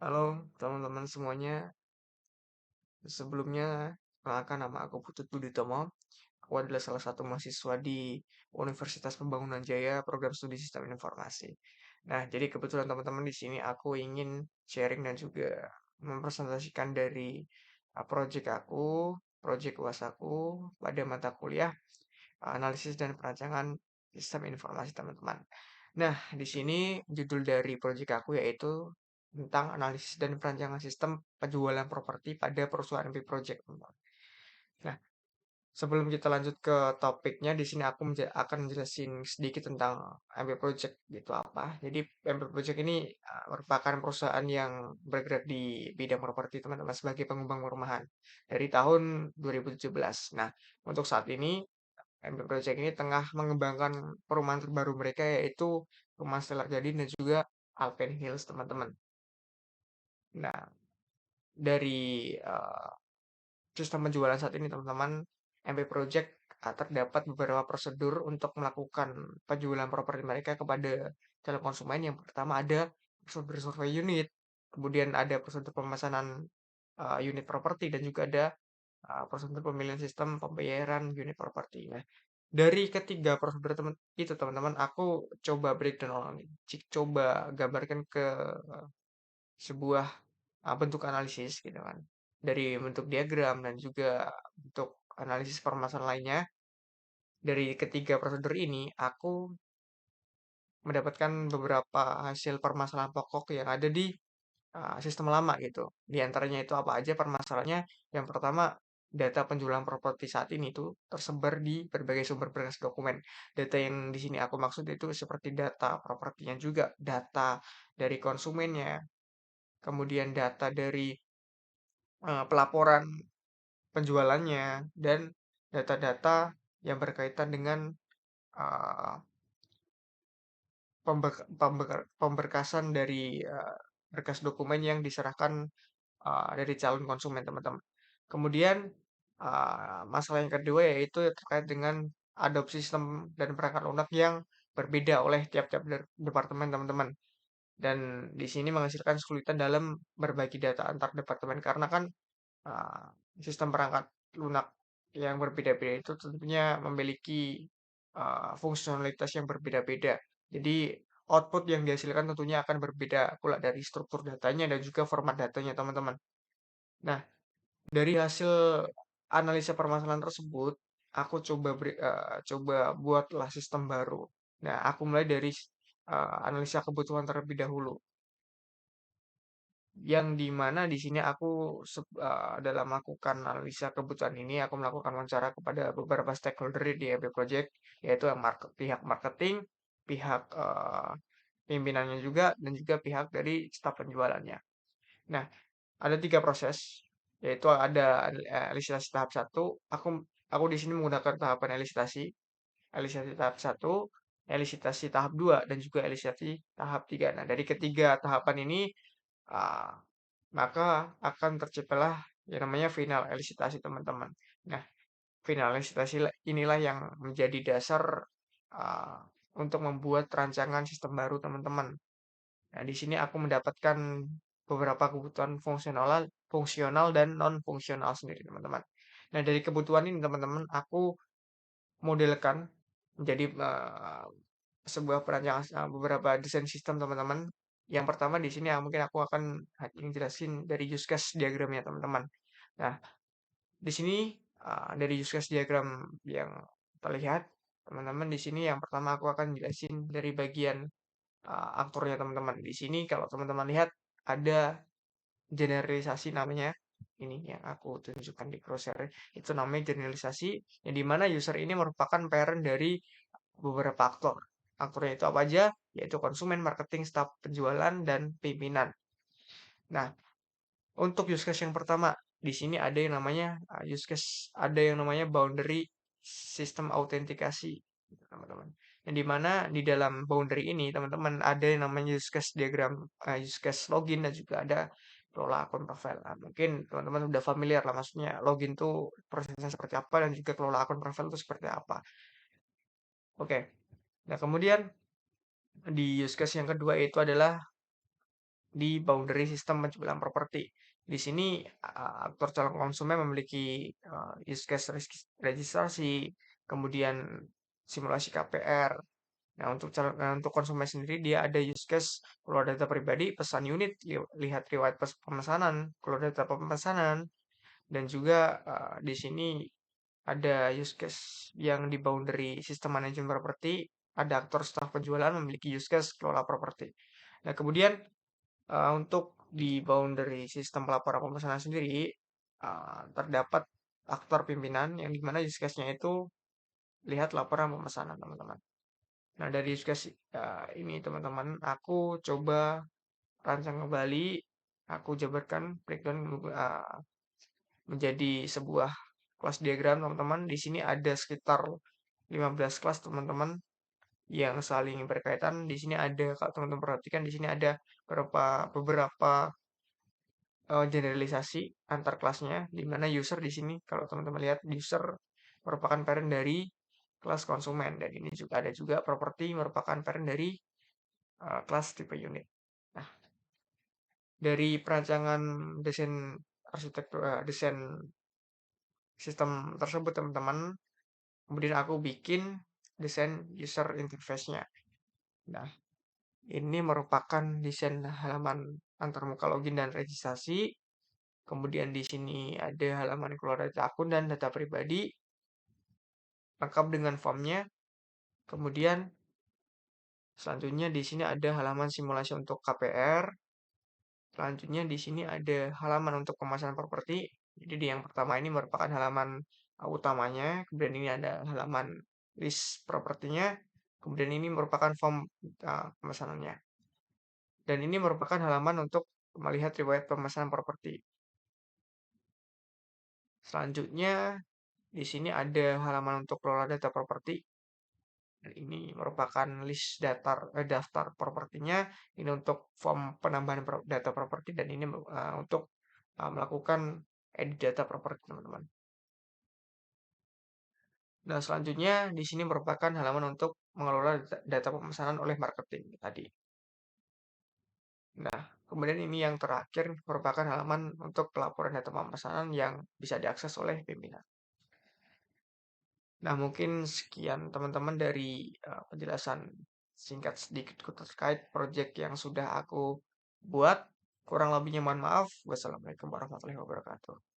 Halo teman-teman semuanya, sebelumnya perkenalkan nama aku Putut Budi Tomo. Aku adalah salah satu mahasiswa di Universitas Pembangunan Jaya, program studi Sistem Informasi. Nah, jadi kebetulan teman-teman di sini aku ingin sharing dan juga mempresentasikan dari project aku, project UAS aku pada mata kuliah analisis dan perancangan sistem informasi teman-teman. Nah, di sini judul dari proyek aku yaitu tentang analisis dan perancangan sistem penjualan properti pada perusahaan MP Project, teman-teman. Nah, sebelum kita lanjut ke topiknya, di sini aku akan menjelaskan sedikit tentang MP Project gitu apa. Jadi MP Project ini merupakan perusahaan yang bergerak di bidang properti teman-teman sebagai pengembang perumahan dari tahun 2017. Nah, untuk saat ini MP Project ini tengah mengembangkan perumahan terbaru mereka yaitu Rumah Stellar Jardin dan juga Alpen Hills, teman-teman. Nah, dari sistem penjualan saat ini, teman-teman, MP Project terdapat beberapa prosedur untuk melakukan penjualan properti mereka kepada calon konsumen. Yang pertama ada prosedur survei unit, kemudian ada prosedur pemesanan unit properti dan juga ada prosedur pemilihan sistem pembayaran unit properti. Nah, dari ketiga prosedur itu teman-teman, aku coba breakdown ulang nih. Coba gambarkan ke sebuah bentuk analisis gitu kan. Dari bentuk diagram dan juga bentuk analisis permasalahan lainnya. Dari ketiga prosedur ini, aku mendapatkan beberapa hasil permasalahan pokok yang ada di sistem lama gitu. Di antaranya itu apa aja permasalahannya? Yang pertama, data penjualan properti saat ini itu tersebar di berbagai sumber berkas dokumen. Data yang di sini aku maksud itu seperti data propertinya juga, data dari konsumennya, kemudian data dari pelaporan penjualannya, dan data-data yang berkaitan dengan uh, pemberkasan dari berkas dokumen yang diserahkan dari calon konsumen, teman-teman. Kemudian masalah yang kedua yaitu terkait dengan adopsi sistem dan perangkat lunak yang berbeda oleh tiap-tiap departemen, teman-teman. Dan di sini menghasilkan kesulitan dalam berbagi data antar departemen karena kan uh, sistem perangkat lunak yang berbeda-beda itu tentunya memiliki fungsionalitas yang berbeda-beda. Jadi output yang dihasilkan tentunya akan berbeda pula dari struktur datanya dan juga format datanya, teman-teman. Nah, dari hasil analisa permasalahan tersebut, aku coba buatlah sistem baru. Nah, aku mulai dari analisa kebutuhan terlebih dahulu. Yang di mana di sini aku dalam melakukan analisa kebutuhan ini, aku melakukan wawancara kepada beberapa stakeholder di MP Project, yaitu yang pihak marketing, pihak pimpinannya juga, dan juga pihak dari staf penjualannya. Nah, ada tiga proses, yaitu ada elisitasi tahap satu. Aku di sini menggunakan tahapan elisitasi tahap satu, elisitasi tahap 2, dan juga elisitasi tahap 3. Nah, dari ketiga tahapan ini, ah, maka akan terciptalah yang namanya final elisitasi, teman-teman. Nah, final elisitasi inilah yang menjadi dasar ah, untuk membuat rancangan sistem baru, teman-teman. Nah, di sini aku mendapatkan beberapa kebutuhan fungsional dan non fungsional sendiri, teman-teman. Nah, dari kebutuhan ini, teman-teman, aku modelkan menjadi sebuah perancangan beberapa desain sistem, teman-teman. Yang pertama di sini mungkin aku akan ingin jelasin dari use case diagramnya, teman-teman. Nah, di sini dari use case diagram yang terlihat, teman-teman, di sini yang pertama aku akan jelasin dari bagian aktornya, teman-teman. Di sini kalau teman-teman lihat ada generalisasi namanya. Ini yang aku tunjukkan di crosshair. Itu namanya generalisasi yang dimana user ini merupakan parent dari beberapa aktor. Aktornya itu apa aja? Yaitu konsumen, marketing, staf penjualan, dan pimpinan. Nah, untuk use case yang pertama, di sini ada yang namanya ada yang namanya boundary sistem autentikasi, gitu, teman-teman. Yang dimana di dalam boundary ini, teman-teman, ada yang namanya use case diagram, use case login, dan juga ada kelola akun profile. Nah, mungkin teman-teman sudah familiar lah, maksudnya login tuh prosesnya seperti apa dan juga kelola akun profile itu seperti apa. Oke. Nah, kemudian di use case yang kedua itu adalah di boundary sistem penjualan properti. Di sini aktor calon konsumen memiliki use case registrasi, kemudian simulasi KPR. Nah, untuk konsumen sendiri dia ada use case keluar data pribadi, pesan unit, lihat riwayat pemesanan, keluar data pemesanan, dan juga di sini ada use case yang di boundary sistem manajemen properti, ada aktor staf penjualan memiliki use case kelola properti. Nah, kemudian untuk di boundary sistem pelaporan pemesanan sendiri, terdapat aktor pimpinan yang dimana use case-nya itu lihat laporan pemesanan, teman-teman. Nah, dari use case ini, teman-teman, aku coba rancang kembali, aku jabarkan breakdown menjadi sebuah kelas diagram, teman-teman. Di sini ada sekitar 15 kelas, teman-teman, yang saling berkaitan. Di sini ada, kalau teman-teman perhatikan, di sini ada beberapa generalisasi antar kelasnya, di mana user di sini, kalau teman-teman lihat, user merupakan parent dari kelas konsumen, dan ini juga ada juga properti merupakan parent dari kelas tipe unit. Nah, dari perancangan desain arsitektur, desain sistem tersebut, teman-teman, kemudian aku bikin desain user interface-nya. Nah, ini merupakan desain halaman antarmuka login dan registrasi. Kemudian di sini ada halaman keluar data akun dan data pribadi, lengkap dengan formnya. Kemudian selanjutnya di sini ada halaman simulasi untuk KPR. Selanjutnya di sini ada halaman untuk pemasaran properti. Jadi di yang pertama ini merupakan halaman utamanya. Kemudian ini ada halaman list propertinya. Kemudian ini merupakan form pemesanannya. Dan ini merupakan halaman untuk melihat riwayat pemesanan properti. Selanjutnya di sini ada halaman untuk kelola data properti. Dan ini merupakan list daftar propertinya. Ini untuk form penambahan data properti dan ini untuk melakukan edit data properti, teman-teman. Nah, selanjutnya di sini merupakan halaman untuk mengelola data pemesanan oleh marketing tadi. Nah, kemudian ini yang terakhir merupakan halaman untuk pelaporan data pemesanan yang bisa diakses oleh pimpinan. Nah, mungkin sekian teman-teman dari penjelasan singkat sedikit terkait project yang sudah aku buat. Kurang lebihnya mohon maaf. Wassalamualaikum warahmatullahi wabarakatuh.